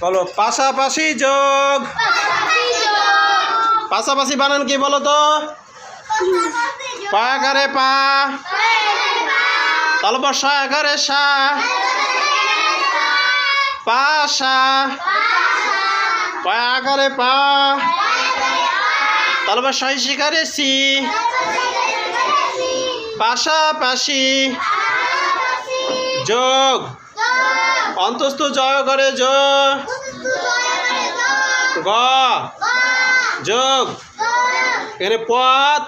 বলো পাশাপাশি যোগ। পাশাপাশি বানান কি বলো তো? পা আকারে পা, তালবর সা আকারে সা, পাশা, পা আকারে পা, তালবর সাই শিকারে সি, পাশাপাশি যোগ। অন্তস্থ জয় করে যোগ, গ যোগ। এখানে প,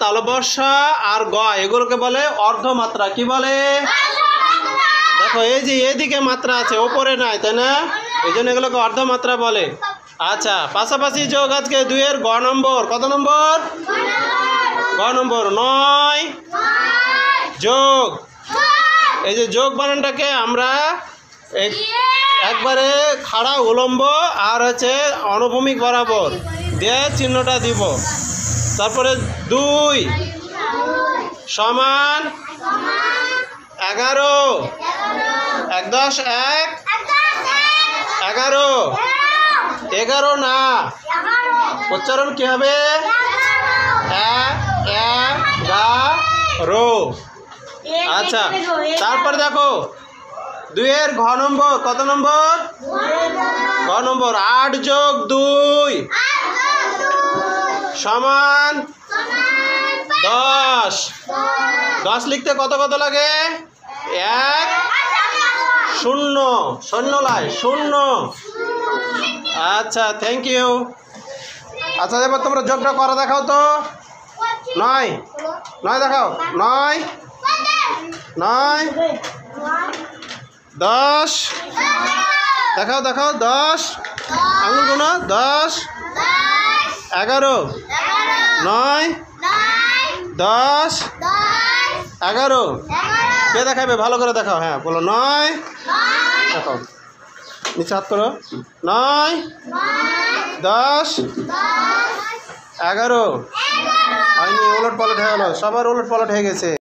তালবর্ষা আর গ এগুলোকে বলে অর্ধমাত্রা। কি বলে? দেখো এই যে এদিকে মাত্রা আছে, ওপরে নাই, তাই না? এই জন্য এগুলোকে অর্ধমাত্রা বলে। আচ্ছা, পাশাপাশি যোগ আজকে 2 এর গ নম্বর। কত নম্বর? গ নম্বর। 9 যোগ। এই যে যোগ বানানটাকে আমরা একবারে খাড়া উলম্ব আর হচ্ছে অনুভূমিক বরাবর দিয়ে চিহ্নটা দিব। তারপরে 2 সমান 11, 1 10 1 11, 11 না, উচ্চারণ কি হবে? 11। আচ্ছা, তারপরে দেখো 2 এর ঘ নম্বর। কত নম্বর? ঘ নম্বর। 8 যোগ 2 সমান 10। 10 লিখতে কত কত লাগে? 1 0 শূন্য লাই 0। আচ্ছা, থ্যাংক ইউ। আচ্ছা, এবার তোমরা যোগটা করা দেখাও তো। 9 দেখাও। 9 10 দেখাও 10 আঙুল গুনো। 10 11 9 10 11। কে দেখাবে? ভালো করে দেখাও। হ্যাঁ বলো 9 দেখাও, নিচে হাত করো। 9 10 11 হয়নি, ওলট পালট হয়ে গেল, সবার ওলট পালট হয়ে গেছে।